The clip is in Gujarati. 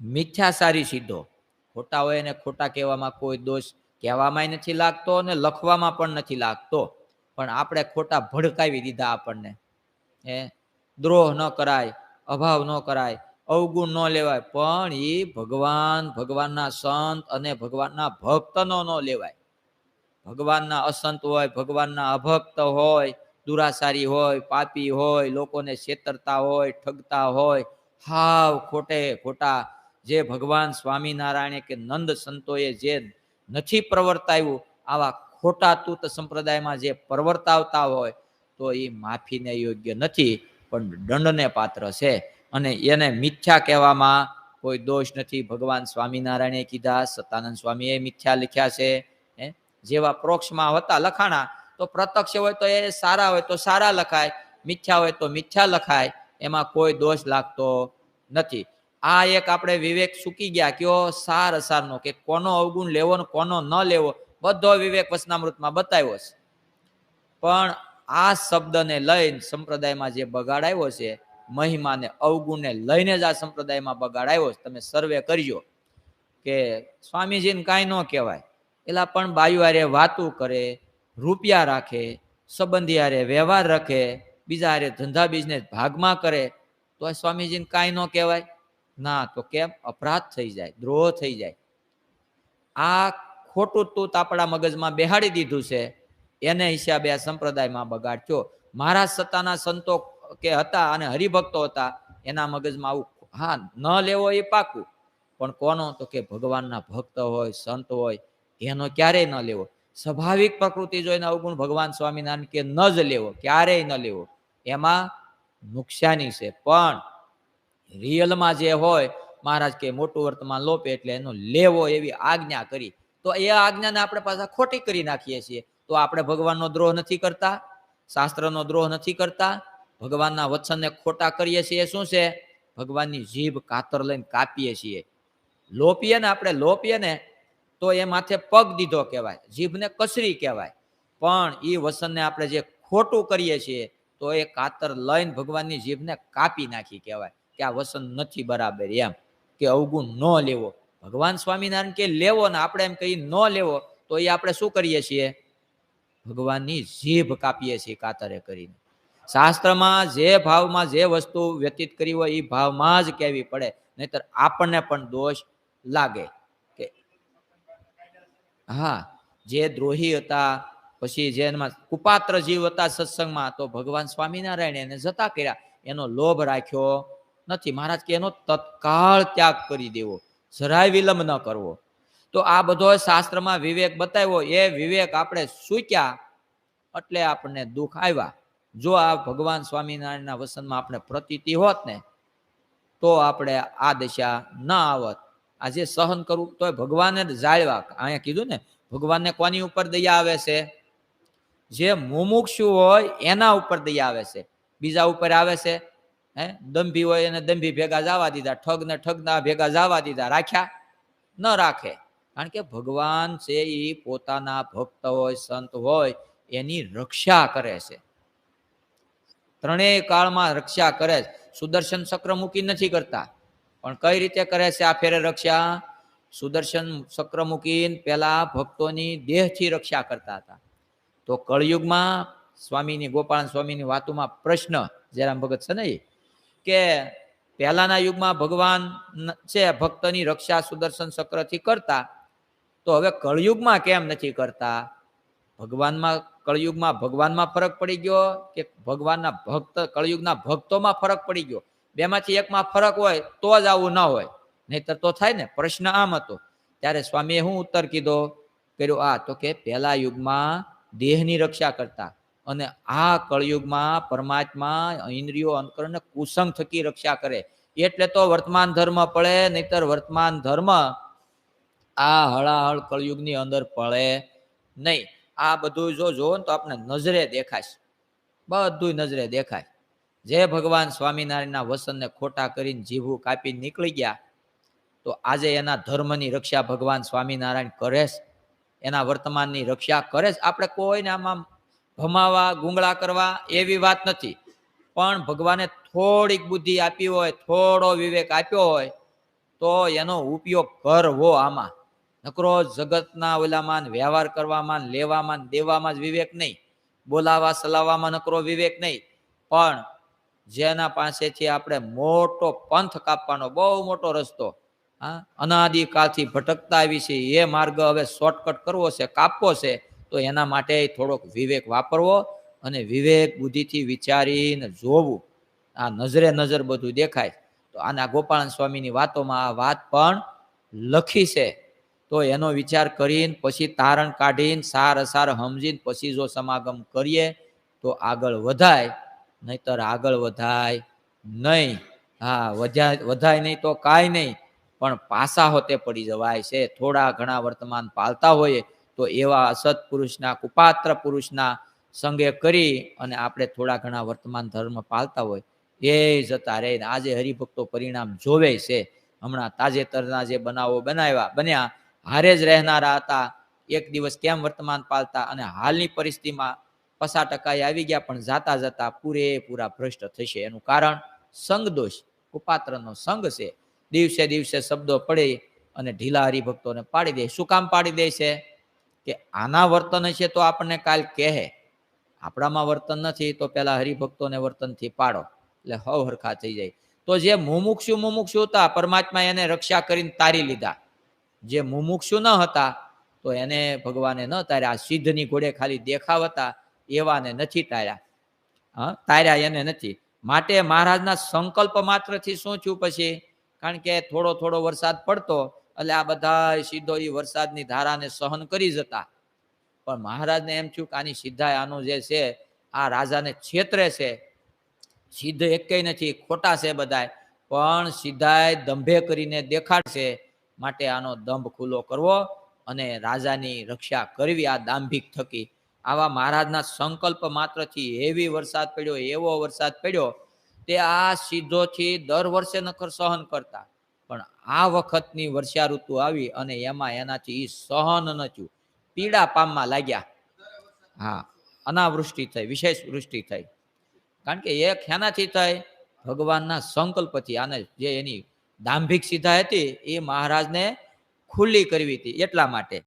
મિથ્યાચારી સીધો. ખોટા હોય એને ખોટા કહેવામાં કોઈ દોષ કહેવામાં નથી લાગતો અને લખવામાં પણ નથી લાગતો. પણ આપણે ખોટા ભડકાવી દીધા આપણને. દ્રોહ ન કરાય, અભાવ ન કરાય, અવગુણ ન લેવાય, પણ એ ભગવાનના સંત અને ભગવાનના ભક્તનો ન લેવાય. ભગવાનના અસંત હોય, ભગવાનના અભક્ત હોય, દુરાસારી હોય, પાપી હોય, લોકોને છેતરતા હોય, ઠગતા હોય, હાવ ખોટા જે ભગવાન સ્વામિનારાયણે કે નંદ સંતોએ જે નથી પ્રવર્તાવ્યું, આવા ખોટા તૂત સંપ્રદાયમાં જે પ્રવર્તાવતા હોય તો એ માફીને યોગ્ય નથી, પણ દંડને પાત્ર છે. અને એને મિથ્યા કહેવામાં કોઈ દોષ નથી. ભગવાન સ્વામિનારાયણે કીધા, સતાનંદ સ્વામીએ મિથ્યા લખ્યા છે. જેવા પ્રોક્ષમાં હતા લખાણા, તો પ્રત્યક્ષ હોય તો એ સારા હોય તો સારા લખાય, મિથ્યા હોય તો મિથ્યા લખાય, એમાં કોઈ દોષ લાગતો નથી. આ એક આપણે વિવેક ચૂકી ગયા, કયો સાર અસારનો, કે કોનો અવગુણ લેવો ને કોનો ન લેવો, બધો વિવેક વચનામૃતમાં બતાવ્યો છે. પણ આ શબ્દને લઈને સંપ્રદાયમાં જે બગાડ આવ્યો છે, મહિમાને અવગુણને લઈને જ આ સંપ્રદાયમાં બગાડ આવ્યો છે. તમે સર્વે કરજો કે સ્વામીજીને કાંઈ ન કહેવાય, એલા પણ બાયુ હારે વાતું કરે, રૂપિયા રાખે, સંબંધી હારે વ્યવહાર રાખે, બીજા હારે ધંધા બિઝનેસ ભાગમાં કરે, તો સ્વામીજીને કાંઈ ન કહેવાય ના? તો કેમ? અપરાધ થઈ જાય, દ્રોહ થઈ જાય. આ ખોટું તૂત આપણા મગજમાં બેહાડી દીધું છે, એને હિસાબે આ સંપ્રદાયમાં બગાડ થયો. મહારાજ સત્તાના સંતો કે હતા અને હરિભક્તો હતા, એના મગજમાં આવું હા ન લેવો એ પાકું, પણ કોનો? તો કે ભગવાનના ભક્ત હોય, સંત હોય, એનો ક્યારેય ન લેવો. સ્વાભાવિક પ્રકૃતિ જોઈને અવગુણ ભગવાન સ્વામિનારાયણ કે ન જ લેવો, ક્યારેય ન લેવો, એમાં નુકસાની છે. પણ રિયલમાં જે હોય, મહારાજ કે મોટું વર્તમાન લોપે એટલે એનો લેવો એવી આજ્ઞા કરી, તો એ આજ્ઞાને આપણે પાછા ખોટી કરી નાખીએ છીએ. તો આપણે ભગવાનનો દ્રોહ નથી કરતા, શાસ્ત્રનો દ્રોહ નથી કરતા, ભગવાનના વચનને ખોટા કરીએ છીએ. શું છે? ભગવાનની જીભ કાતર લઈને કાપીએ છીએ. લોપીએ ને આપણે, લોપીએ ને તો એ માથે પગ દીધો કહેવાય, જીભને કસરી કહેવાય. પણ એ વચનને આપણે જે ખોટું કરીએ છીએ, તો એ કાતર લઈને ભગવાનની જીભને કાપી નાખી કહેવાય, કે આ વચન નથી બરાબર. એમ કે અવગુણ ન લેવો. ભગવાન સ્વામિનારાયણ કે લેવો ને આપણે એમ કહી ન લેવો, તો એ આપણે શું કરીએ છીએ? ભગવાનની જીભ કાપીએ છીએ કાતરે કરીને. શાસ્ત્રમાં જે ભાવમાં જે વસ્તુ વ્યતીત કરી હોય એ ભાવમાં જ કહેવી પડે, નહીતર આપણને પણ દોષ લાગે. કે હા, જે દ્રોહી હતા, પછી જેમાં કુપાત્ર જીવ હતા સત્સંગમાં, તો ભગવાન સ્વામિનારાયણ એને જતા કર્યા, એનો લોભ રાખ્યો નથી. મહારાજ કે એનો તત્કાળ ત્યાગ કરી દેવો, જરાય વિલંબ ન કરવો. તો આ બધો શાસ્ત્રમાં વિવેક બતાવ્યો, એ વિવેક આપણે સૂક્યા એટલે આપણને દુઃખ આવ્યા. જો આ ભગવાન સ્વામિનારાયણના વસનમાં આપણે પ્રતીતિ હોત ને, તો આપણે આ દશા ના આવત. આજે સહન કરવું તો ભગવાને જાળવા. અહીંયા કીધું ને, ભગવાનને કોની ઉપર દયા આવે છે? જે મુમુક્ષુ હોય એના ઉપર દયા આવે છે, બીજા ઉપર આવે છે? દંભી હોય એને દંભી ભેગા જવા દીધા, ઠગને ઠગના ભેગા જવા દીધા, રાખ્યા? ન રાખે. કારણ કે ભગવાન છે એ પોતાના ભક્ત હોય, સંત હોય, એની રક્ષા કરે છે. ત્રણેય કાળમાં રક્ષા કરે છે. સુદર્શન ચક્ર મૂકી નથી કરતા, પણ કઈ રીતે કરે છે આ ફેરે રક્ષા? સુદર્શન ચક્ર મૂકીને પેલા ભક્તોની દેહથી રક્ષા કરતા હતા. તો કળયુગમાં સ્વામીની, ગોપાલ સ્વામીની વાતોમાં પ્રશ્ન જયરામ ભગત છે ને, કે પહેલાના યુગમાં ભગવાન છે ભક્તની રક્ષા સુદર્શન ચક્રથી કરતા, તો હવે કળયુગમાં કેમ નથી કરતા? કળયુગમાં ભગવાનમાં ફરક પડી ગયો કે ભગવાનના ભક્ત, કળયુગના ભક્તોમાં ફરક પડી ગયો? બેમાંથી એકમાં ફરક હોય તો જ આવું ન હોય, નહીતર તો થાય ને. પ્રશ્ન આમ હતો. ત્યારે સ્વામીએ શું ઉત્તર કીધો કર્યો? આ તો કે પહેલા યુગમાં દેહની રક્ષા કરતા, અને આ કળયુગમાં પરમાત્મા ઇન્દ્રિયો, અંતકરણ, કુસંગ થકી રક્ષા કરે. એટલે તો વર્તમાન ધર્મ પડે, નહીતર વર્તમાન ધર્મ આ હળાહળ કળયુગની અંદર પડે નહીં. આ બધું જો જોવો ને તો આપણે નજરે દેખાય, બધું નજરે દેખાય. જે ભગવાન સ્વામિનારાયણના વસનને ખોટા કરીને જીભું કાપી નીકળી ગયા, તો આજે એના ધર્મની રક્ષા ભગવાન સ્વામિનારાયણ કરે છે, એના વર્તમાનની રક્ષા કરે છે. આપણે કોઈને આમાં ભમાવા, ગુંગળા કરવા એવી વાત નથી, પણ ભગવાને થોડીક બુદ્ધિ આપી હોય, થોડો વિવેક આપ્યો હોય, તો એનો ઉપયોગ કરવો આમાં. નકરો જગતના ઓલામાં વ્યવહાર કરવામાં લેવામાં દેવામાં જ વિવેક નહીં, બોલાવા સલાવામાં નકરો વિવેક નહીં. પણ જેના પાસેથી આપણે મોટો પંથ કાપવાનો બહુ મોટો રસ્તો, હા, અનાદિકાળથી ભટકતા આવી છે, એ માર્ગ હવે શોર્ટકટ કરવો છે, કાપવો છે, તો એના માટે થોડોક વિવેક વાપરવો અને વિવેક બુદ્ધિથી વિચારીને જોવું. આ નજરે નજર બધું દેખાય. તો આના ગોપાળન સ્વામીની વાતોમાં આ વાત પણ લખી છે. તો એનો વિચાર કરીને પછી તારણ કાઢીને સાર અસાર સમજીને પછી જો સમાગમ કરીએ તો આગળ વધાય, નહીતર આગળ વધાય નહીં. હા, વધાય નહીં તો કાંઈ નહીં, પણ પાસા હોતે પડી જવાય છે. થોડા ઘણા વર્તમાન પાલતા હોઈએ તો એવા અસત પુરુષના કુપાત્ર પુરુષના સંગે કરી અને આપણે થોડા ઘણા વર્તમાન ધર્મ પાલતા હોય એ જતા રહે. આજે હરિભક્તો પરિણામ જોવે છે. હમણાં તાજેતરના જે બનાવો બન્યા, હારે જ રહેનારા હતા, એક દિવસ કેમ વર્તમાન પાલતા અને હાલની પરિસ્થિતિમાં 50% આવી ગયા, પણ જાતા જતા પૂરેપૂરા ભ્રષ્ટ થશે. એનું કારણ સંગ દોષ, કુપાત્રનો સંગ છે. દિવસે દિવસે શબ્દો પડે અને ઢીલા હરિભક્તોને પાડી દે. શું કામ પાડી દે છે? કે આના વર્તન છે તો આપણને કાલ કહે, આપણામાં વર્તન નથી તો પેલા હરિભક્તોને વર્તનથી પાડો, એટલે હવ હરખા થઈ જાય. તો જે મુમુક્ષુ હતા, પરમાત્મા એને રક્ષા કરીને તારી લીધા. જે મુમુક્ષુ ન હતા તો એને ભગવાને ન તાર્યા. સિદ્ધની ઘોડે ખાલી દેખાવ હતા, એવાને નથી તાર્યા. હા, તાર્યા એને નથી. માટે મહારાજના સંકલ્પ માત્રથી શું થયું પછી? કારણ કે થોડો થોડો વરસાદ પડતો એટલે આ બધા સિદ્ધો એ વરસાદની ધારાને સહન કરી જતા. પણ મહારાજને એમ થયું કે આની સિદ્ધાય આનું જે છે આ રાજાને છેતરે છે. સિદ્ધ એકેય નથી, ખોટા છે બધાય, પણ સિદ્ધાય દંભે કરીને દેખાડશે. માટે આનો દંભ ખુલ્લો કરવો અને રાજાની રક્ષા કરવી આ દાંભિક થકી. આવા મહારાજના સંકલ્પ માત્રથી એવી વરસાદ પડ્યો, એવો વરસાદ પડ્યો તે આ સિદ્ધોથી દર વર્ષે નખર સહન કરતા. પણ આ વખતની વર્ષા ઋતુ આવી અને એમાં એનાથી સહન ન થયું, પીડા પામવા લાગ્યા. હા, અનાવૃષ્ટિ થઈ, વિશેષ વૃષ્ટિ થઈ. કારણ કે એક હેનાથી થઈ? ભગવાનના સંકલ્પથી. આને જે એની દાંભિક સિદ્ધા હતી એ મહારાજને ખુલ્લી કરવી હતી, એટલા માટે.